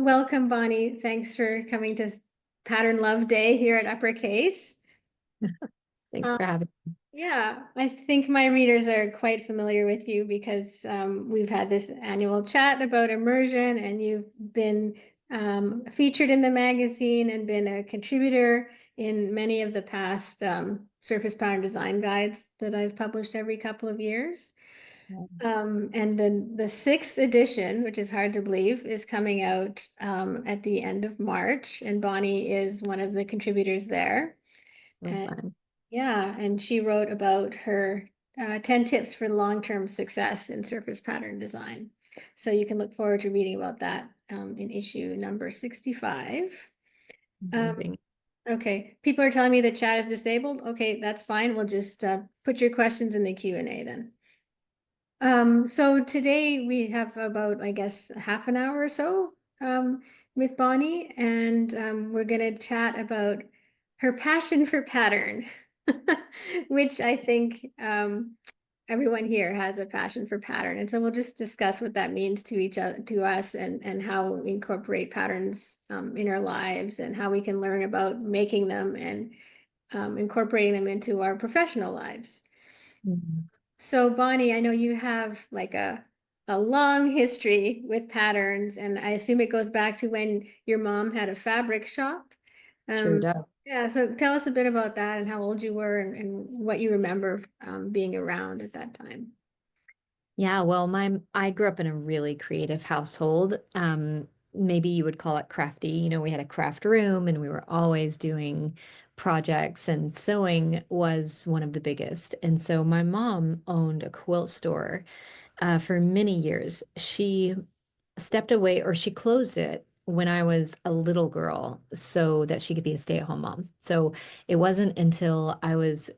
Welcome, Bonnie. Thanks for coming to Pattern Love Day here at Uppercase. Thanks Uh, for having yeah, I think my readers are quite familiar with you because we've had this annual chat about immersion, and you've been featured in the magazine and been a contributor in many of the past surface pattern design guides that I've published every couple of years. me. And then the sixth edition, which is hard to believe, is coming out at the end of March, and Bonnie is one of the contributors there. So And fun. yeah, and she wrote about her 10 tips for long-term success in surface pattern design. So you can look forward to reading about that in issue number 65. Um, Amazing. okay, people are telling me the chat is disabled. Okay, that's fine. We'll just put your questions in the Q&A then. So today we have about, I guess, half an hour or so with Bonnie, and we're going to chat about her passion for pattern, which I think everyone here has a passion for pattern. And so we'll just discuss what that means to each other, to us, and how we incorporate patterns in our lives, and how we can learn about making them and incorporating them into our professional lives. Mhm. So Bonnie, I know you have like a long history with patterns, and I assume it goes back to when your mom had a fabric shop. Sure Um, does. yeah, so tell us a bit about that and how old you were and what you remember being around at that time. Yeah, well, I grew up in a really creative household. Maybe you would call it crafty. We had a craft room and we were always doing projects, and sewing was one of the biggest. And so my mom owned a quilt store for many years. She stepped away, or she closed it when I was a little girl so that she could be a stay-at-home mom. So it wasn't until I was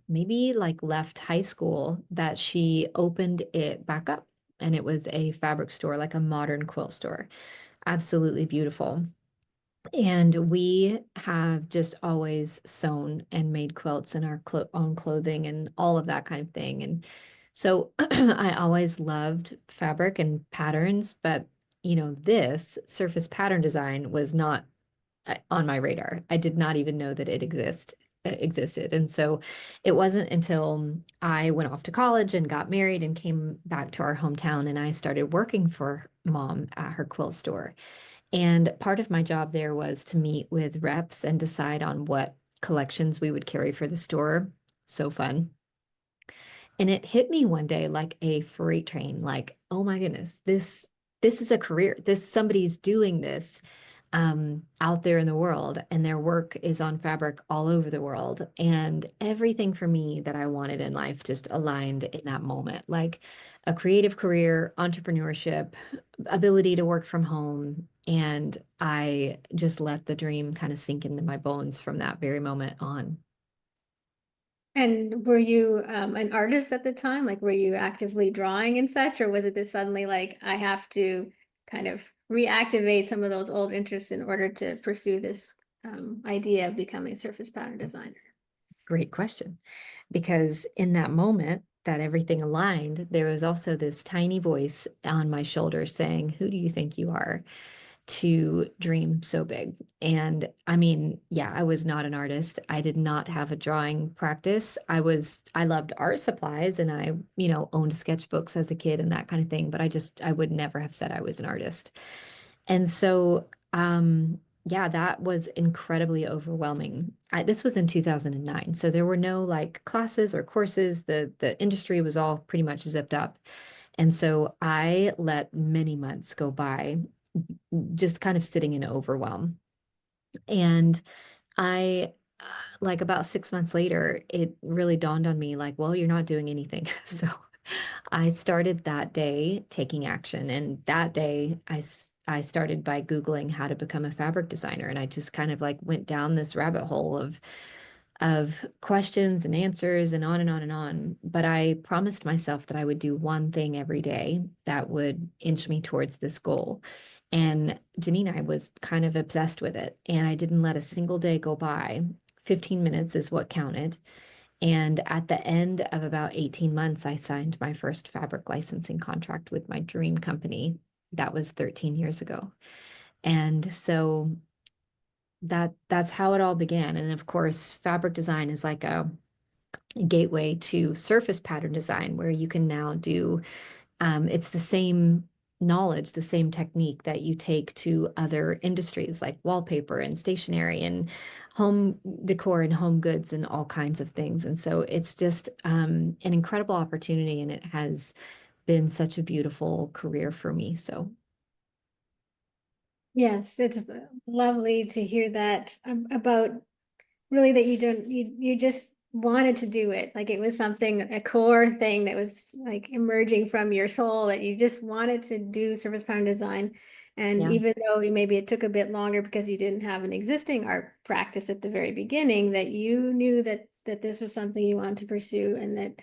maybe like left high school that she opened it back up. And it was a fabric store, like a modern quilt store. Absolutely beautiful. And we have just always sewn and made quilts in our own clothing and all of that kind of thing. And so I always loved fabric and patterns, but this surface pattern design was not on my radar. I did not even know that it existed. And so it wasn't until I went off to college and got married and came back to our hometown, and I started working for mom at her quilt store. And part of my job there was to meet with reps and decide on what collections we would carry for the store. So fun. And it hit me one day like a freight train, like, oh my goodness, this is a career. Somebody's doing this out there in the world, and their work is on fabric all over the world. And everything for me that I wanted in life just aligned in that moment, like a creative career, entrepreneurship, ability to work from home. And I just let the dream kind of sink into my bones from that very moment on. And were you an artist at the time? Like, were you actively drawing and such, or was it this suddenly like I have to kind of reactivate some of those old interests in order to pursue this idea of becoming a surface pattern designer? Great question. Because in that moment that everything aligned, there was also this tiny voice on my shoulder saying, "Who do you think you are to dream so big?" And I mean, yeah, I was not an artist. I did not have a drawing practice. I loved art supplies, and I, owned sketchbooks as a kid and that kind of thing, but I would never have said I was an artist. And so, yeah, that was incredibly overwhelming. This was in 2009, so there were no like classes or courses. The industry was all pretty much zipped up. And so I let many months go by just kind of sitting in overwhelm. And I, like about 6 months later, it really dawned on me like, well, you're not doing anything. So I started that day taking action. And that day, I started by Googling how to become a fabric designer. And I just kind of like went down this rabbit hole of questions and answers and on and on and on. But I promised myself that I would do one thing every day that would inch me towards this goal. And Janine, I was kind of obsessed with it. And I didn't let a single day go by. 15 minutes is what counted. And at the end of about 18 months, I signed my first fabric licensing contract with my dream company. that was 13 years ago. And so that's how it all began. And of course, fabric design is like a gateway to surface pattern design, where you can now do it's the same knowledge, the same technique that you take to other industries like wallpaper and stationery and home decor and home goods and all kinds of things. And so it's just an incredible opportunity, and it has been such a beautiful career for me. So, Yes, it's lovely to hear that about really that you just wanted to do it. Like it was something, a core thing that was like emerging from your soul that you just wanted to do surface pattern design. And yeah, even though maybe it took a bit longer because you didn't have an existing art practice at the very beginning, that you knew that this was something you wanted to pursue, and that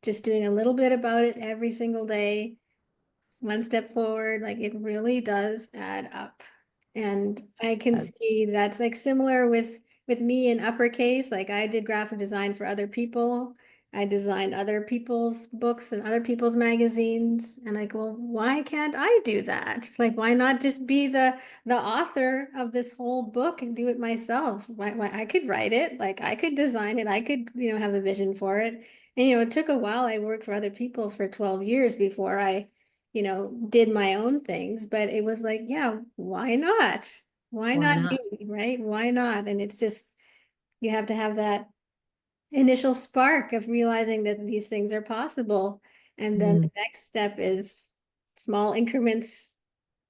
just doing a little bit about it every single day, one step forward, like it really does add up. And I can uh, see that's like similar with me in uppercase. Like I did graphic design for other people. I designed other people's books and other people's magazines. And like, well, why can't I do that? Like, why not just be the author of this whole book and do it myself? Why I could write it, like I could design it, I could, have the vision for it. And it took a while. I worked for other people for 12 years before I did my own things, but it was like, yeah, why not? Why why not not? me, right? Why not? And it's just, you have to have that initial spark of realizing that these things are possible. And then Mm. the next step is small increments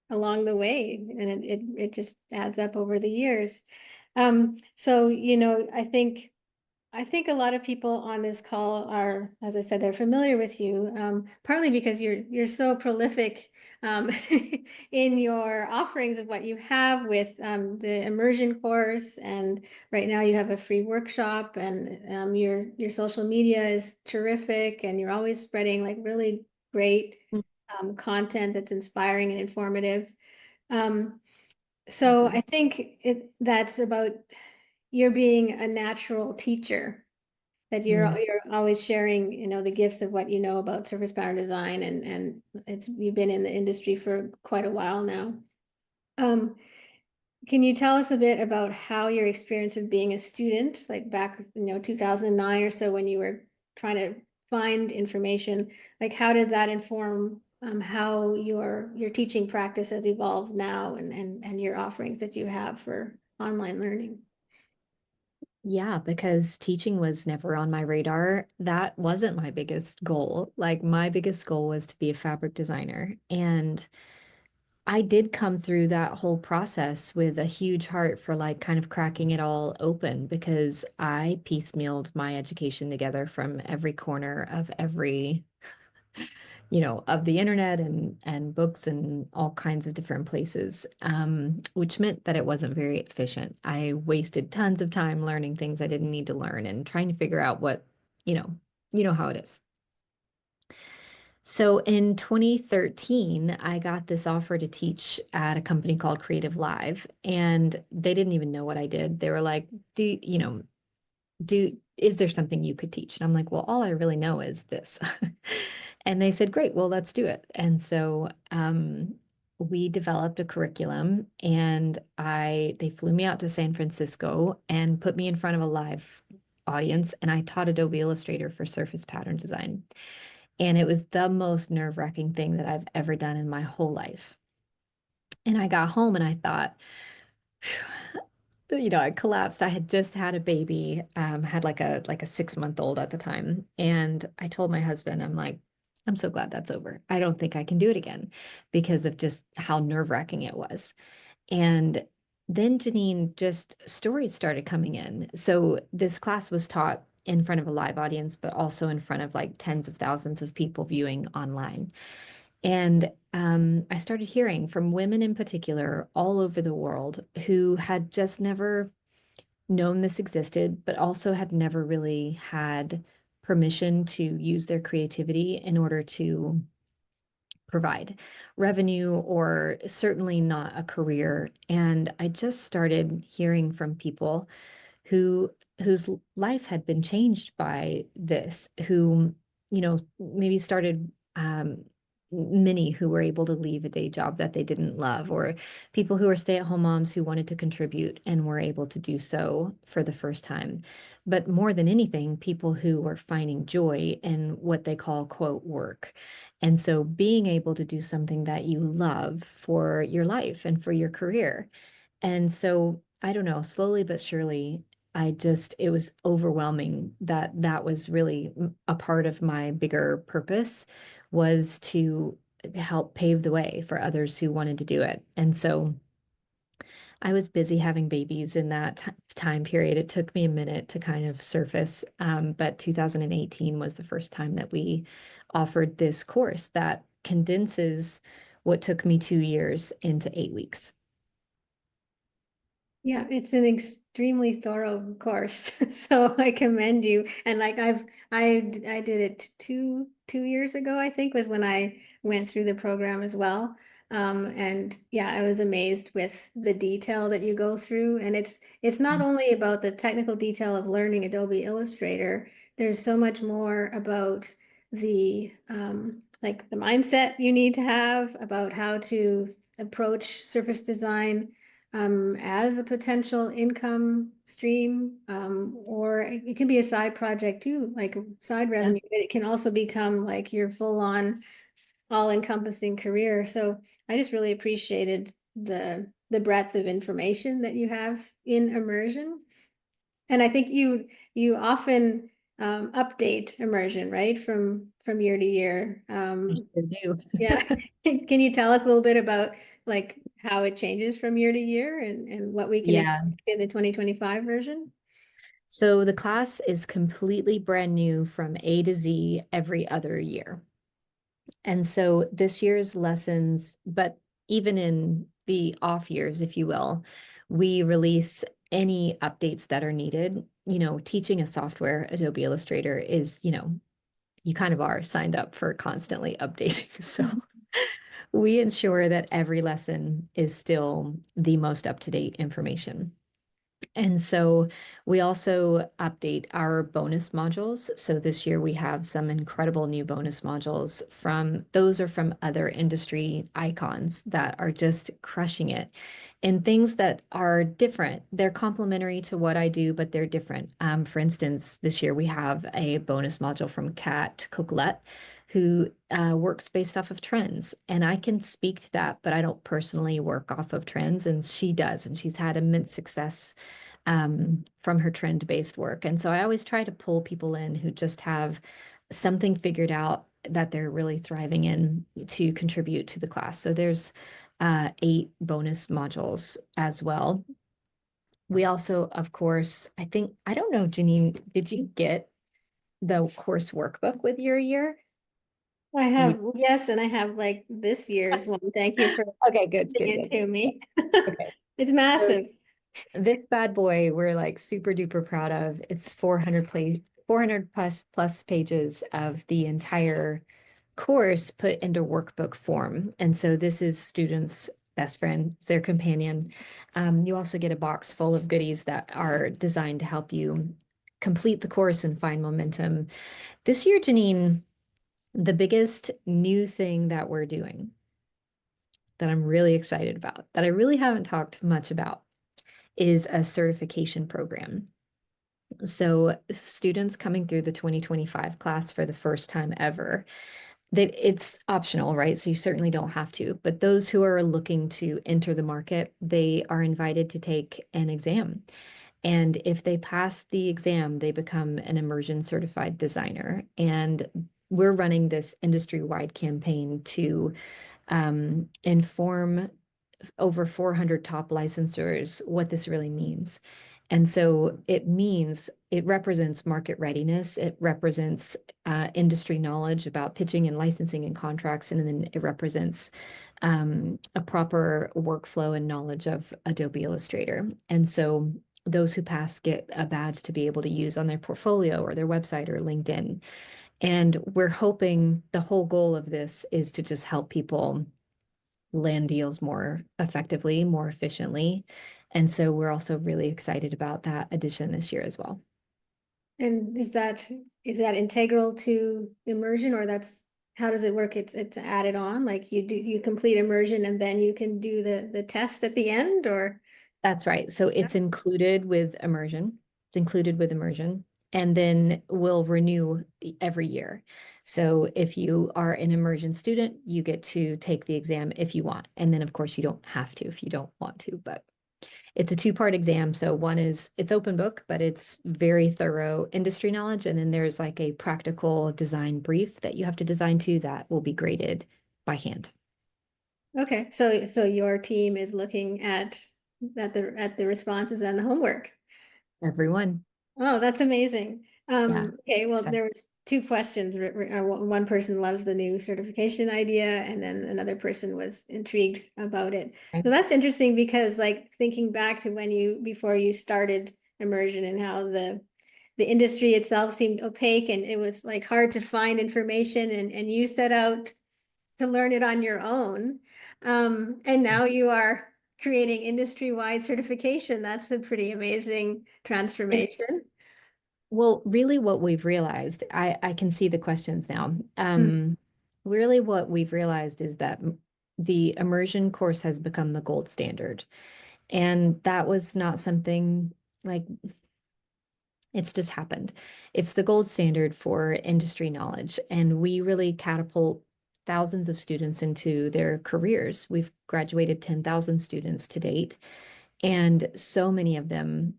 along the way. And it just adds up over the years. So, I think a lot of people on this call are, as I said, they're familiar with you, partly because you're so prolific um, in your offerings of what you have with the immersion course, and right now you have a free workshop, and your social media is terrific, and you're always spreading like really great content that's inspiring and informative. Um, Thank so you. I think that's about you're being a natural teacher, that Mm. you're always sharing, the gifts of what you know about surface pattern design, and you've been in the industry for quite a while now. Um, can you tell us a bit about how your experience of being a student, like back, 2009 or so, when you were trying to find information, like how did that inform how your teaching practice has evolved now, and your offerings that you have for online learning? Yeah, because teaching was never on my radar. That wasn't my biggest goal. Like, my biggest goal was to be a fabric designer. And I did come through that whole process with a huge heart for like kind of cracking it all open, because I piecemealed my education together from every corner of every, of the internet and books and all kinds of different places, which meant that it wasn't very efficient. I wasted tons of time learning things I didn't need to learn and trying to figure out what, you know, you know how it is. So in 2013, I got this offer to teach at a company called Creative Live, and they didn't even know what I did. They were like, is there something you could teach? And I'm like, well, all I really know is this. And they said, great, well, let's do it. And so we developed a curriculum, and they flew me out to San Francisco and put me in front of a live audience, and I taught Adobe Illustrator for surface pattern design. And it was the most nerve-wracking thing that I've ever done in my whole life. And I got home and I thought, I collapsed. I had just had a baby, had like a 6 month old at the time. And I told my husband, I'm like, I'm so glad that's over. I don't think I can do it again because of just how nerve-wracking it was. And then Janine, just stories started coming in. So this class was taught in front of a live audience, but also in front of like tens of thousands of people viewing online. And I started hearing from women in particular all over the world who had just never known this existed, but also had never really had permission to use their creativity in order to provide revenue, or certainly not a career. And I just started hearing from people whose life had been changed by this, who, maybe started many who were able to leave a day job that they didn't love, or people who are stay-at-home moms who wanted to contribute and were able to do so for the first time. But more than anything, people who were finding joy in what they call, quote, work. And so being able to do something that you love for your life and for your career. And so I don't know, slowly but surely, it was overwhelming that that was really a part of my bigger purpose, was to help pave the way for others who wanted to do it. And so I was busy having babies in that time period. It took me a minute to kind of surface, but 2018 was the first time that we offered this course that condenses what took me 2 years into 8 weeks. Yeah, it's an extremely thorough course, so I commend you. And like I did it two years ago, I think was when I went through the program as well. And yeah, I was amazed with the detail that you go through. And it's not only about the technical detail of learning Adobe Illustrator. There's so much more about the like the mindset you need to have about how to approach surface design as a potential income stream, or it can be a side project too, like side Yeah. revenue, but it can also become like your full-on, all-encompassing career. So I just really appreciated the breadth of information that you have in Immersion. And I think you often update Immersion, right? From year to year. I sure do. Yeah. Can you tell us a little bit about like how it changes from year to year and what we can Yeah. expect in the 2025 version? So the class is completely brand new from A to Z every other year. And so this year's lessons, but even in the off years, if you will, we release any updates that are needed. Teaching a software, Adobe Illustrator is, you kind of are signed up for constantly updating. So we ensure that every lesson is still the most up-to-date information. And so we also update our bonus modules. So this year we have some incredible new bonus modules those are from other industry icons that are just crushing it in things that are different. They're complementary to what I do, but they're different. For instance, this year we have a bonus module from Kat Coquelette, who works based off of trends. And I can speak to that, but I don't personally work off of trends, and she does. And she's had immense success from her trend-based work. And so I always try to pull people in who just have something figured out that they're really thriving in to contribute to the class. So there's 8 bonus modules as well. We also, of course, I don't know, Janine, did you get the course workbook with your year? I You, have, yes, and I have like this year's one. Thank you for okay, good, sending good, it good. to me. Okay. It's So massive. this bad boy, we're like super duper proud of. It's 400 plus pages of the entire course put into workbook form. And so this is students' best friend, it's their companion. You also get a box full of goodies that are designed to help you complete the course and find momentum. This year, Janine, the biggest new thing that we're doing that I'm really excited about, that I really haven't talked much about, is a certification program. So students coming through the 2025 class for the first time ever, that it's optional, right? So you certainly don't have to, but those who are looking to enter the market, they are invited to take an exam. And if they pass the exam, they become an immersion certified designer. And we're running this industry-wide campaign to inform over 400 top licensors what this really means. And so it represents market readiness. It represents industry knowledge about pitching and licensing and contracts. And then it represents a proper workflow and knowledge of Adobe Illustrator. And so those who pass get a badge to be able to use on their portfolio or their website or LinkedIn. And we're hoping the whole goal of this is to just help people land deals more effectively, more efficiently. And so we're also really excited about that addition this year as well. And is that integral to immersion, or that's how does it work? It's added on, like you complete immersion and then you can do the test at the end, or? That's right. So Yeah. it's included with immersion. It's included with immersion. And then we'll renew every year. So if you are an immersion student, you get to take the exam if you want. And then, of course, you don't have to if you don't want to, but it's a two-part exam. So one is it's open book, but it's very thorough industry knowledge. And then there's like a practical design brief that you have to design to that will be graded by hand. Okay, so your team is looking at the responses and the homework. Everyone. Oh, that's amazing. Yeah. Okay, well, Excited. there was two questions. One person loves the new certification idea, and then another person was intrigued about it. So that's interesting because, like, thinking back to before you started immersion and how the industry itself seemed opaque and it was like hard to find information, and you set out to learn it on your own. And now you are creating industry-wide certification. That's a pretty amazing And transformation. well, really what we've realized, I can see the questions now. Mm. Really what we've realized is that the immersion course has become the gold standard. And that was not something like it's just happened. It's the gold standard for industry knowledge. And we really catapult thousands of students into their careers. We've graduated 10,000 students to date, and so many of them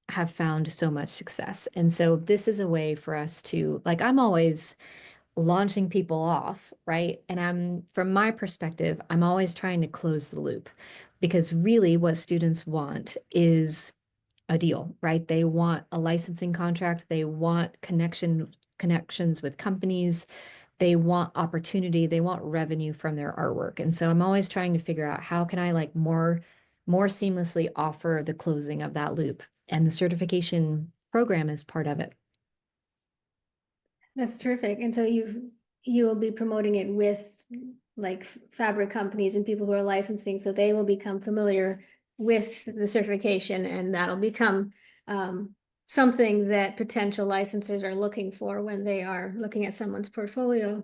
have found so much success. And so this is a way for us to, like, I'm always launching people off, right? And from my perspective, I'm always trying to close the loop because really what students want is a deal, right? They want a licensing contract, they want connections with companies, they want opportunity, they want revenue from their artwork. And so I'm always trying to figure out how can I like more seamlessly offer the closing of that loop. And the certification program is part of it. That's terrific. And so you will be promoting it with like fabric companies and people who are licensing, so they will become familiar with the certification, and that'll become something that potential licensors are looking for when they are looking at someone's portfolio,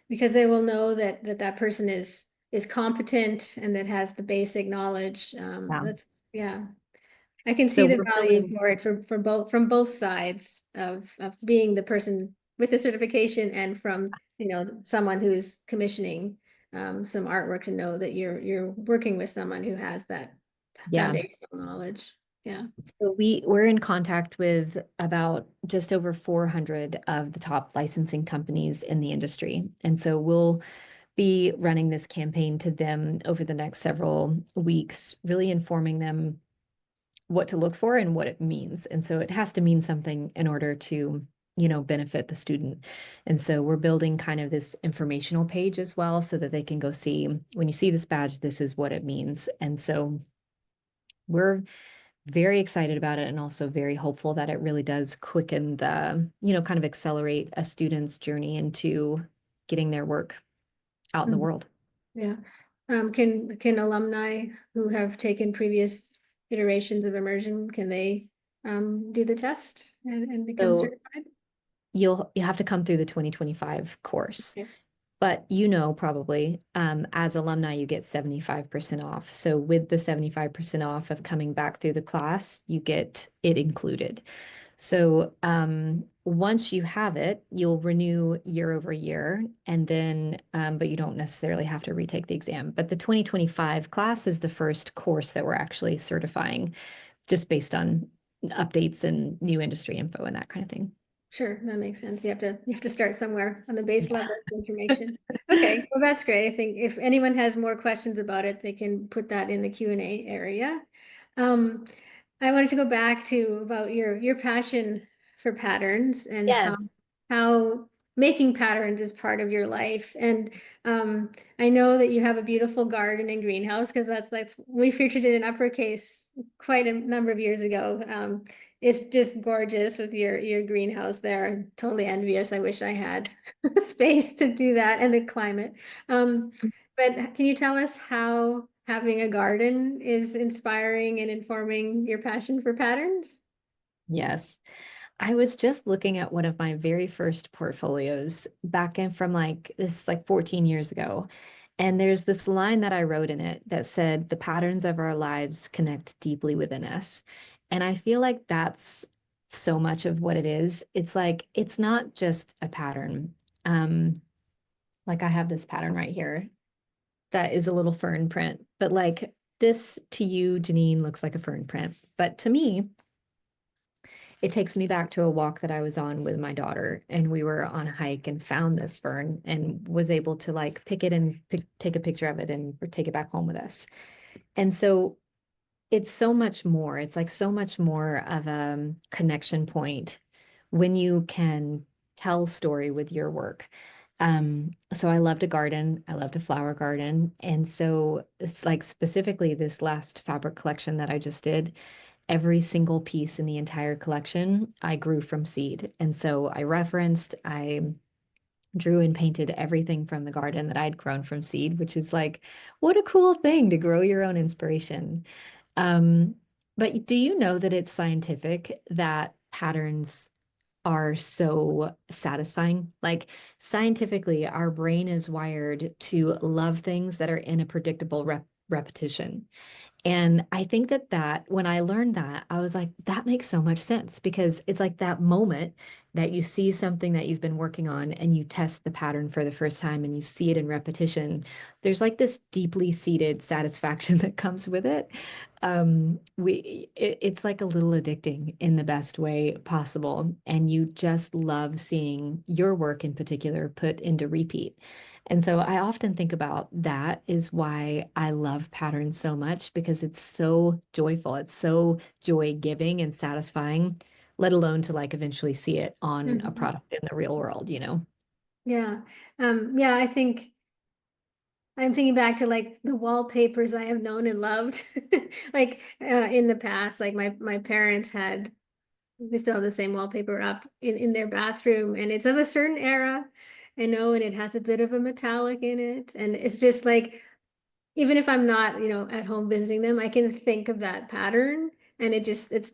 because they will know that person is competent and that has the basic knowledge. Yeah. Yeah. I can see So the we're value building, for it for both from both sides of being the person with the certification and from, someone who's commissioning some artwork to know that you're working with someone who has that yeah. foundational knowledge. Yeah. So we're in contact with about just over 400 of the top licensing companies in the industry. And so we'll be running this campaign to them over the next several weeks, really informing them what to look for and what it means. And so it has to mean something in order to, benefit the student. And so we're building kind of this informational page as well so that they can go see when you see this badge, this is what it means. And so we're very excited about it and also very hopeful that it really does quicken kind of accelerate a student's journey into getting their work out in the Mhm. world. Yeah. Can alumni who have taken previous iterations of immersion, can they do the test and become So certified? you'll have to come through the 2025 course. Okay. But probably as alumni, you get 75% off. So with the 75% off of coming back through the class, you get it included. So once you have it, you'll renew year over year, and then, but you don't necessarily have to retake the exam. But the 2025 class is the first course that we're actually certifying just based on updates and new industry info and that kind of thing. Sure, that makes sense. You have to start somewhere on the base Yeah. level of information. Okay, well, that's great. I think if anyone has more questions about it, they can put that in the Q&A area. Um, I wanted to go back to about your passion for patterns and Yes. how making patterns is part of your life. And I know that you have a beautiful garden and greenhouse, because that's we featured it in Uppercase quite a number of years ago. It's just gorgeous with your greenhouse there. I'm totally envious. I wish I had space to do that and the climate. But can you tell us how having a garden is inspiring and informing your passion for patterns? Yes. I was just looking at one of my very first portfolios back in from like this like 14 years ago. And there's this line that I wrote in it that said, the patterns of our lives connect deeply within us. And I feel like that's so much of what it is. It's like, it's not just a pattern. Um, like I have this pattern right here that is a little fern print, but like this to you, Janine, looks like a fern print. But to me, it takes me back to a walk that I was on with my daughter, and we were on a hike and found this fern and was able to like pick it and take a picture of it and take it back home with us. And so it's so much more. It's like so much more of a connection point when you can tell story with your work. So I love to garden. I love to flower garden. And so it's like specifically this last fabric collection that I just did, every single piece in the entire collection I grew from seed. And so I drew and painted everything from the garden that I'd grown from seed, which is like, what a cool thing to grow your own inspiration. Um, but do you know that it's scientific that patterns are so satisfying? Like scientifically, our brain is wired to love things that are in a predictable repetition. And I think that when I learned that, I was like, that makes so much sense because it's like that moment that you see something that you've been working on and you test the pattern for the first time and you see it in repetition. There's like this deeply seated satisfaction that comes with it. It's like a little addicting in the best way possible. And you just love seeing your work in particular put into repeat. And so I often think about that is why I love patterns so much because it's so joyful. It's so joy giving and satisfying, let alone to like eventually see it on a Mhm. product in the real world, you know? Yeah. Yeah, I think I'm thinking back to like the wallpapers I have known and loved, like in the past, like my parents had, they still have the same wallpaper up in their bathroom, and it's of a certain era, I know, and it has a bit of a metallic in it, and it's just like even if I'm not, at home visiting them, I can think of that pattern, and it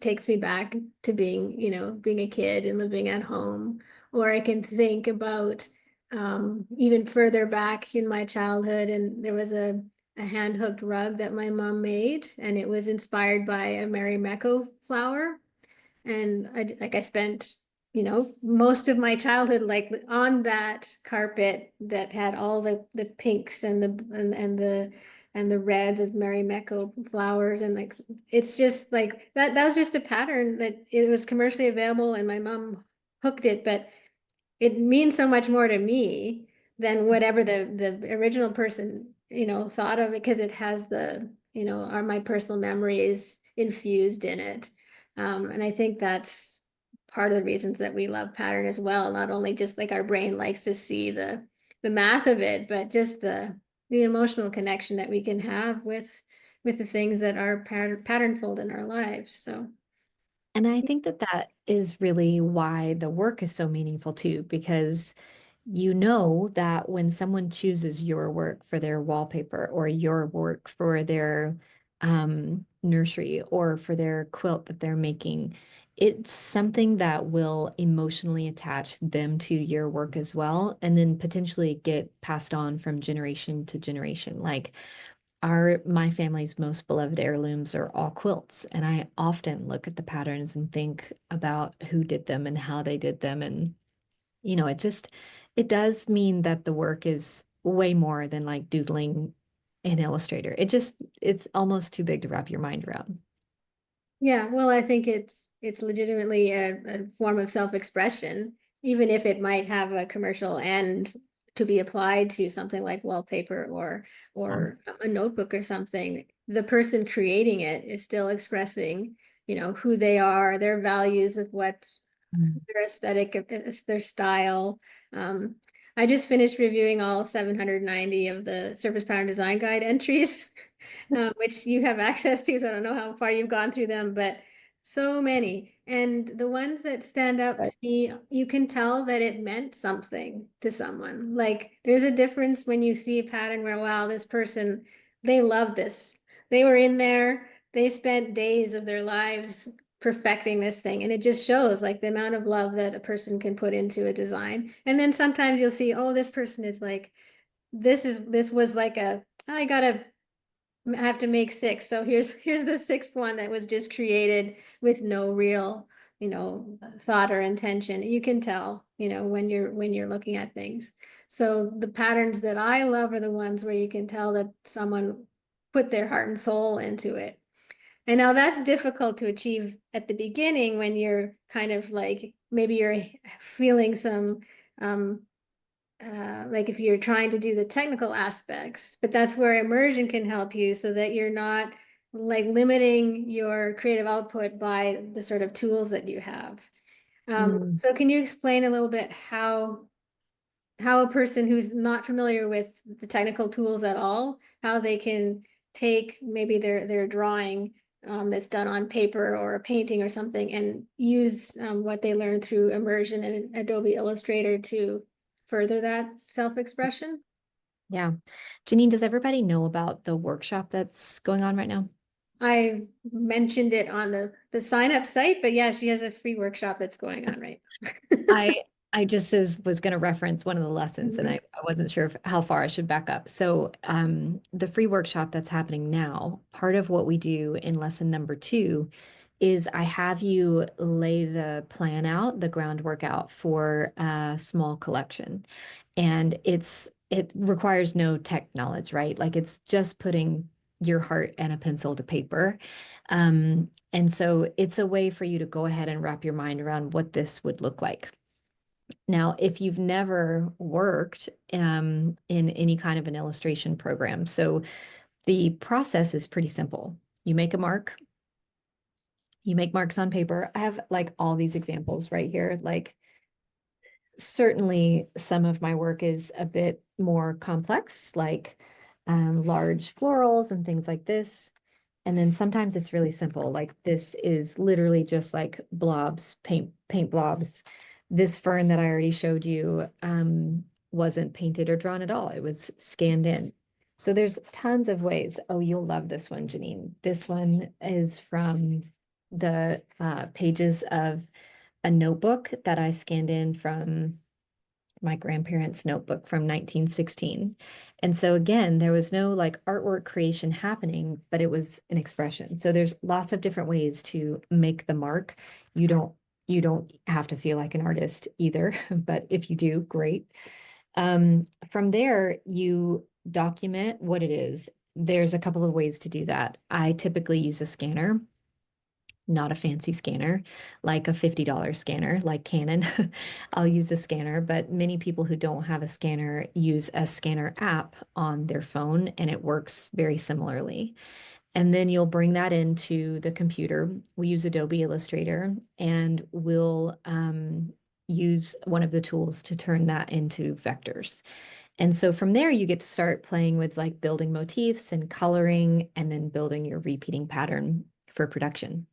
takes me back to being, being a kid and living at home. Or I can think about even further back in my childhood, and there was a hand hooked rug that my mom made, and it was inspired by a Mary Mecco flower. And I spent, most of my childhood like on that carpet that had all the pinks and the reds of Mary Mecco flowers, and like it's just like that was just a pattern that it was commercially available and my mom hooked it, but it means so much more to me than whatever the original person, thought of it, because it has are my personal memories infused in it. And I think that's part of the reasons that we love pattern as well. Not only just like our brain likes to see the math of it, but just the emotional connection that we can have with the things that are patternful in our lives. So And I think that that is really why the work is so meaningful too, because you know that when someone chooses your work for their wallpaper or your work for their nursery or for their quilt that they're making, it's something that will emotionally attach them to your work as well, and then potentially get passed on from generation to generation. Like my family's most beloved heirlooms are all quilts, and I often look at the patterns and think about who did them and how they did them. And it does mean that the work is way more than like doodling an illustrator. It's almost too big to wrap your mind around. yeah, well, I think it's legitimately a form of self-expression, even if it might have a commercial end to be applied to something like wallpaper or a notebook or something. The person creating it is still expressing, who they are, their values of what Mm. their aesthetic, is their style. Um, I just finished reviewing all 790 of the Surface Pattern Design Guide entries, which you have access to. So I don't know how far you've gone through them, but so many. And the ones that stand out Right. to me, you can tell that it meant something to someone. Like there's a difference when you see a pattern where, wow, this person, they love this. They were in there, they spent days of their lives perfecting this thing. And it just shows like the amount of love that a person can put into a design. And then sometimes you'll see, oh, this person is like, this was like I gotta I have to make six. So here's the sixth one that was just created with no real, thought or intention. You can tell, when you're looking at things. So the patterns that I love are the ones where you can tell that someone put their heart and soul into it. And now that's difficult to achieve at the beginning when you're kind of like maybe you're feeling some um, like if you're trying to do the technical aspects, but that's where immersion can help you so that you're not like limiting your creative output by the sort of tools that you have. Mm. So can you explain a little bit how a person who's not familiar with the technical tools at all, how they can take maybe their drawing that's done on paper or a painting or something and use what they learned through immersion and Adobe Illustrator to further that self-expression? Yeah. Janine, does everybody know about the workshop that's going on right now? I've mentioned it on the sign up site, but yeah, she has a free workshop that's going on right now. I I just was going to reference one of the lessons, and Mhm. I wasn't sure how far I should back up. So, the free workshop that's happening now, part of what we do in lesson number 2 is I have you lay the plan out, the groundwork out for a small collection, and it requires no tech knowledge, right? Like it's just putting your heart and a pencil to paper. And so it's a way for you to go ahead and wrap your mind around what this would look like. Now, if you've never worked in any kind of an illustration program, so the process is pretty simple. You make a mark, you make marks on paper. I have like all these examples right here. Like certainly some of my work is a bit more complex, like large florals and things like this. And then sometimes it's really simple. Like this is literally just like blobs, paint blobs. This fern that I already showed you wasn't painted or drawn at all. It was scanned in. So there's tons of ways. Oh, you'll love this one, Janine. This one is from the pages of a notebook that I scanned in from my grandparents' notebook from 1916. And so again, there was no like artwork creation happening, but it was an expression. So there's lots of different ways to make the mark. You don't you don't have to feel like an artist either, but if you do, great. From there, you document what it is. There's a couple of ways to do that. I typically use a scanner, not a fancy scanner, like a $50 scanner, like Canon. I'll use the scanner, but many people who don't have a scanner use a scanner app on their phone, and it works very similarly. And then you'll bring that into the computer. We use Adobe Illustrator, and we'll use one of the tools to turn that into vectors. And so from there, you get to start playing with like building motifs and coloring, and then building your repeating pattern for production.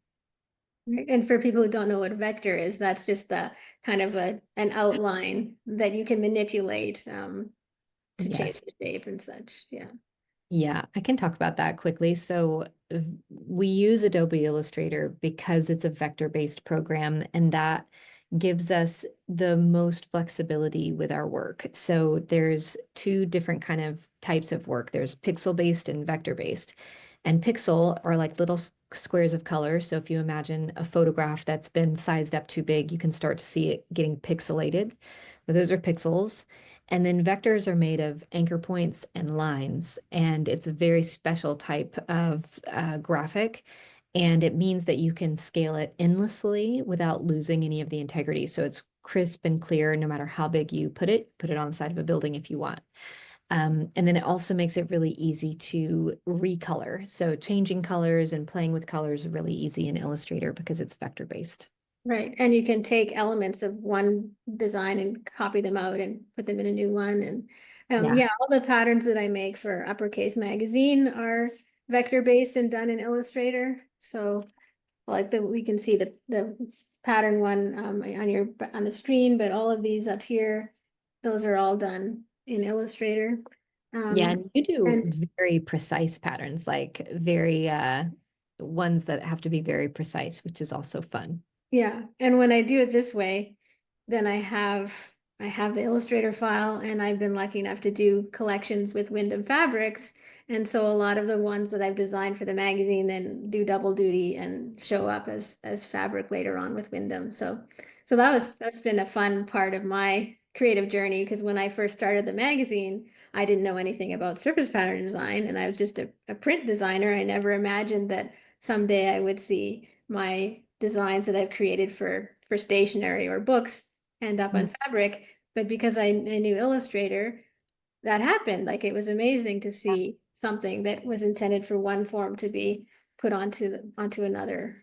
Right. And for people who don't know what a vector is, that's just the kind of an outline that you can manipulate to change Yes. the shape and such. Yeah. Yeah, I can talk about that quickly. So we use Adobe Illustrator because it's a vector-based program, and that gives us the most flexibility with our work. So there's two different kind of types of work. There's pixel-based and vector-based. And pixel are like little squares of color. So if you imagine a photograph that's been sized up too big, you can start to see it getting pixelated. But those are pixels. And then vectors are made of anchor points and lines, and it's a very special type of graphic. And it means that you can scale it endlessly without losing any of the integrity. So it's crisp and clear no matter how big you put it on the side of a building if you want. And then it also makes it really easy to recolor. So changing colors and playing with colors are really easy in Illustrator because it's vector based. Right. And you can take elements of one design and copy them out and put them in a new one. And Yeah. yeah, all the patterns that I make for Uppercase Magazine are vector based and done in Illustrator. So like we can see the pattern one on the screen, but all of these up here, those are all done in Illustrator. Yeah, Um, and you do and very precise patterns, like very ones that have to be very precise, which is also fun. Yeah, and when I do it this way, then I have the Illustrator file, and I've been lucky enough to do collections with Wyndham Fabrics, and so a lot of the ones that I've designed for the magazine then do double duty and show up as fabric later on with Wyndham. So that's been a fun part of my creative journey, because when I first started the magazine, I didn't know anything about surface pattern design, and I was just a print designer. I never imagined that someday I would see my designs that I've created for stationery or books end up on Mm. fabric. But because I knew Illustrator, that happened. Like, it was amazing to see something that was intended for one form to be put onto another.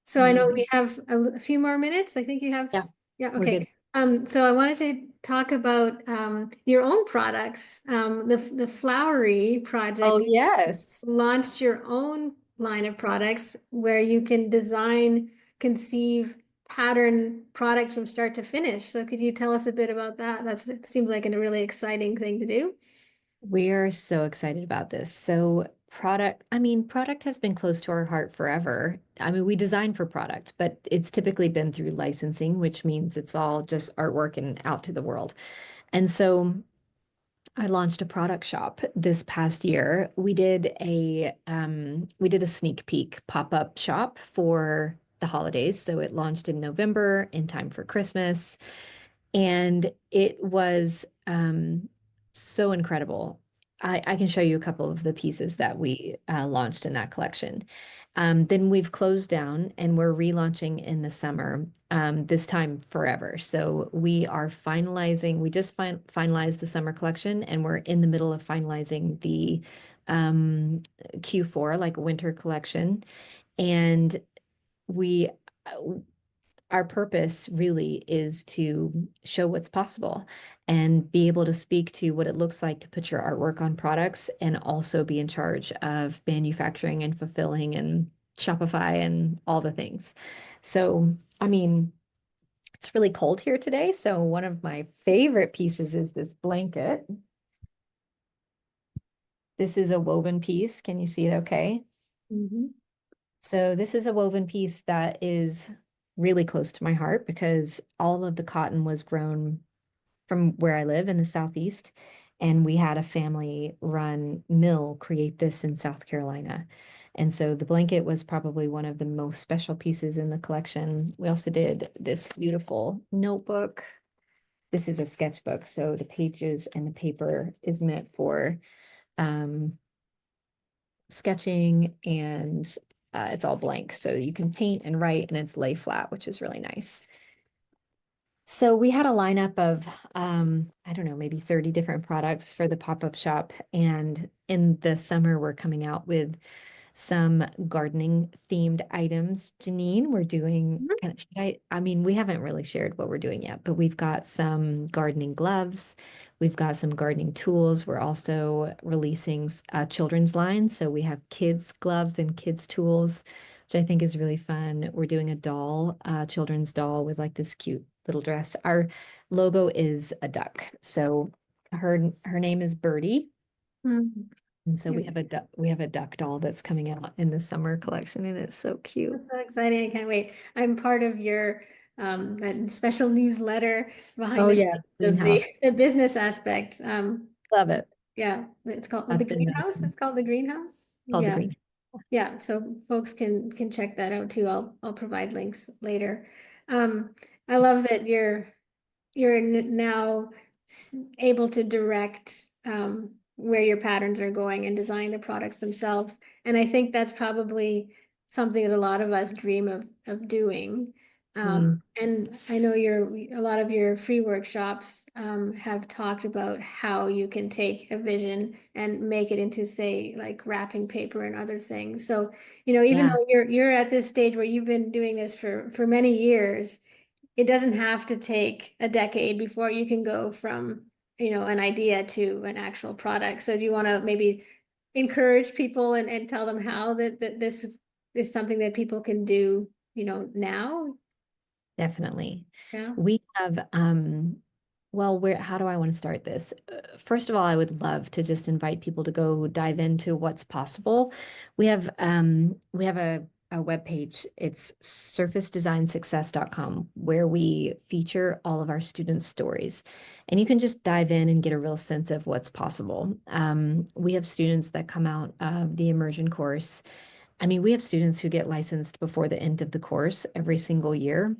So I know we Amazing. have a few more minutes. I think you have, Yeah, yeah, we're okay. good. So I wanted to talk about your own products. The flowery Oh, project, yes. launched your own line of products where you can design, conceive, pattern products from start to finish. So could you tell us a bit about that? It seems like a really exciting thing to do. We're so excited about this. So, product has been close to our heart forever. I mean, we design for product, but it's typically been through licensing, which means it's all just artwork and out to the world. And so I launched a product shop this past year. We did a sneak peek pop-up shop for the holidays. So it launched in November in time for Christmas. And it was so incredible. I can show you a couple of the pieces that we launched in that collection. Then we've closed down and we're relaunching in the summer, this time forever. So we just finalized the summer collection and we're in the middle of finalizing the um, Q4, like winter collection. And we, uh, our purpose really is to show what's possible and be able to speak to what it looks like to put your artwork on products and also be in charge of manufacturing and fulfilling and Shopify and all the things. So, I mean, it's really cold here today. So, one of my favorite pieces is this blanket. This is a woven piece. Can you see it okay? Mhm. So this is a woven piece that is really close to my heart because all of the cotton was grown from where I live in the Southeast. And we had a family run mill create this in South Carolina. And so the blanket was probably one of the most special pieces in the collection. We also did this beautiful notebook. This is a sketchbook. So the pages and the paper is meant for um, sketching and it's all blank. So you can paint and write and it's lay flat, which is really nice. So we had a lineup of, I don't know, maybe 30 different products for the pop-up shop. And in the summer, we're coming out with some gardening themed items. Janine, we're doing Mhm. kind of, I mean, we haven't really shared what we're doing yet, but we've got some gardening gloves. We've got some gardening tools. We're also releasing a children's line. So we have kids gloves and kids tools, which I think is really fun. We're doing a doll, children's doll with like this cute little dress. Our logo is a duck. So her name is Birdie. Mhm. And so Cute. we have a duck doll that's coming out in the summer collection and it's so cute. That's so exciting. I can't wait. I'm part of your that special newsletter behind Oh the scenes yeah, of greenhouse. the business aspect. Love it. Yeah, it's called the That's been greenhouse. It's called the greenhouse. called the Yeah. green. Yeah, so folks can check that out too. I'll provide links later. I love that you're now able to direct where your patterns are going and design the products themselves. And I think that's probably something that a lot of us dream of doing. Mm, And I know a lot of your free workshops have talked about how you can take a vision and make it into, say, like wrapping paper and other things. So, even yeah, though you're at this stage where you've been doing this for many years, it doesn't have to take a decade before you can go from, an idea to an actual product. So do you want to maybe encourage people and tell them how that is something that people can do, now? definitely. Yeah. We have Well, how do I want to start this? First of all, I would love to just invite people to go dive into what's possible. We have a web page. It's surfacedesignsuccess.com where we feature all of our students' stories. And you can just dive in and get a real sense of what's possible. We have students that come out of the immersion course. I mean, we have students who get licensed before the end of the course every single year.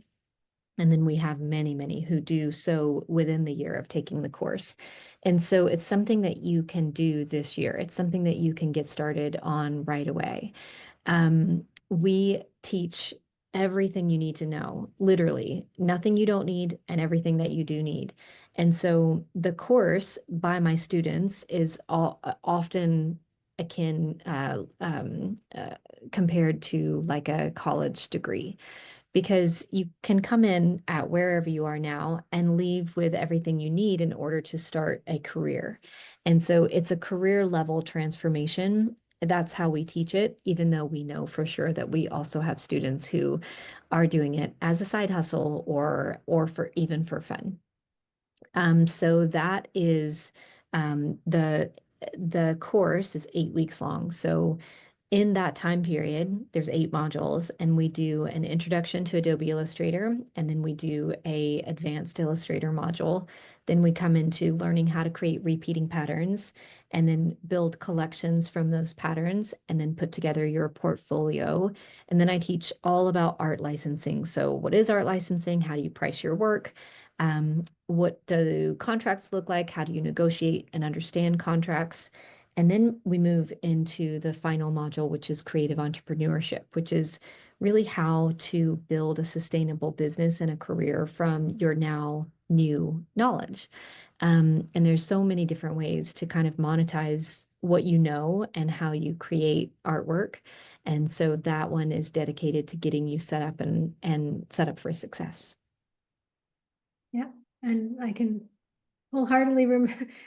And then we have many, many who do so within the year of taking the course. And so it's something that you can do this year. It's something that you can get started on right away. We teach everything you need to know, literally, nothing you don't need and everything that you do need. And so the course by my students is often akin compared to like a college degree because you can come in at wherever you are now and leave with everything you need in order to start a career. And so it's a career level transformation. That's how we teach it, even though we know for sure that we also have students who are doing it as a side hustle or for even for fun. So that is the course is 8 weeks long. So in that time period, there's 8 modules, and we do an introduction to Adobe Illustrator, and then we do a advanced Illustrator module. Then we come into learning how to create repeating patterns, and then build collections from those patterns, and then put together your portfolio. And then I teach all about art licensing. So what is art licensing? How do you price your work? What do contracts look like? How do you negotiate and understand contracts? And then we move into the final module, which is creative entrepreneurship, which is really how to build a sustainable business and a career from your now new knowledge. And there's so many different ways to kind of monetize what you know and how you create artwork. And so that one is dedicated to getting you set up and set up for success. Yeah, and I can wholeheartedly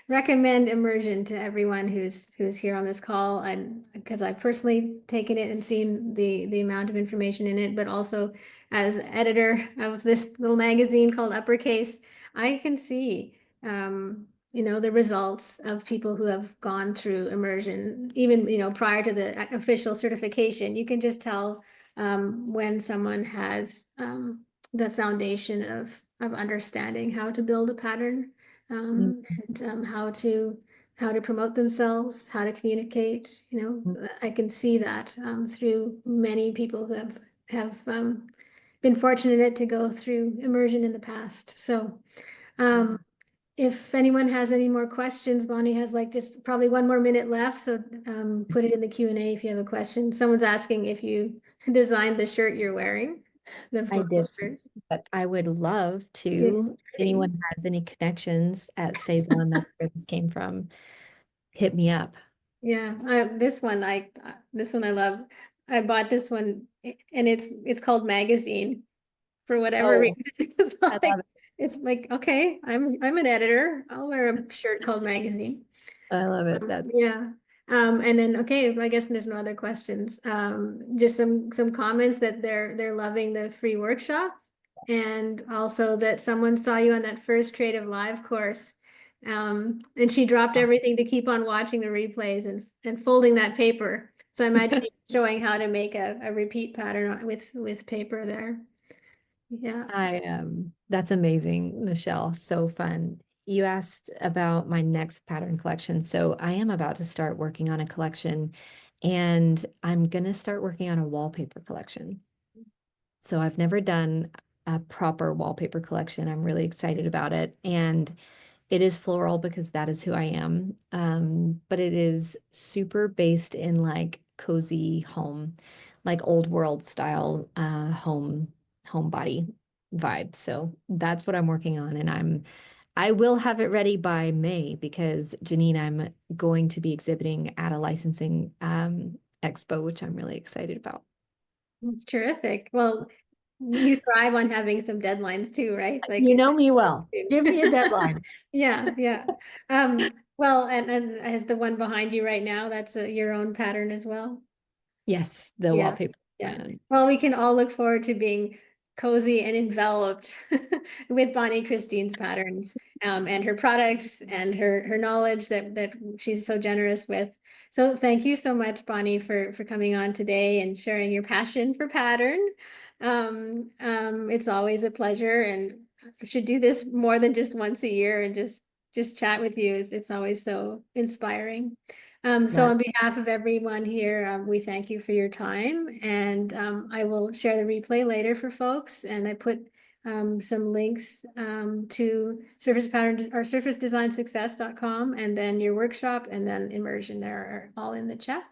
recommend Immersion to everyone who's here on this call, and because I've personally taken it and seen the amount of information in it, but also as editor of this little magazine called Uppercase, I can see the results of people who have gone through Immersion, even prior to the official certification. You can just tell when someone has the foundation of understanding how to build a pattern, Mm, and how to promote themselves, how to communicate. mm, I can see that through many people who have been fortunate to go through immersion in the past. So, yeah. um, if anyone has any more questions, Bonnie has like just probably 1 more minute left. So, put it in the Q&A if you have a question. Someone's asking if you designed the shirt you're wearing, the I floral did, shirt. but I would love It's to. If pretty. anyone has any connections at Saison, that's where this came from. Hit me up. Yeah, this one I love. I bought this one and it's called Magazine for whatever Oh, reason. It's I like love it. okay, I'm an editor. I'll wear a shirt called Magazine. I love it. That's Yeah. And then okay, I guess there's no other questions. Just some comments that they're loving the free workshop, and also that someone saw you on that first Creative Live course. And she dropped everything to keep on watching the replays and folding that paper. So I imagine you showing how to make a repeat pattern with paper there. Yeah. that's amazing, Michelle. So fun. You asked about my next pattern collection. So I am about to start working on a collection and I'm gonna start working on a wallpaper collection. So I've never done a proper wallpaper collection. I'm really excited about it. And it is floral because that is who I am. But it is super based in like cozy home, like old world style home body vibe. So that's what I'm working on. And I will have it ready by May because Janine, I'm going to be exhibiting at a licensing expo, which I'm really excited about. It's terrific. Well, you thrive on having some deadlines too, right? You know me well. Give me a deadline. Yeah, yeah. Well, and as the one behind you right now, that's your own pattern as well. Yes, the Yeah, wallpaper. yeah. Well, we can all look forward to being cozy and enveloped with Bonnie Christine's patterns, and her products and her knowledge that she's so generous with. So thank you so much, Bonnie, for coming on today and sharing your passion for pattern. It's always a pleasure, and I should do this more than just once a year and just chat with you. It's always so inspiring. So Yeah. on behalf of everyone here, we thank you for your time, and I will share the replay later for folks. And I put some links to surface pattern or surfacedesignsuccess.com, and then your workshop, and then Immersion. There are all in the chat.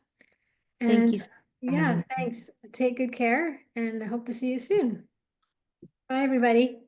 Thank And you so much for yeah, having me. thanks. Take good care, and I hope to see you soon. Bye, everybody.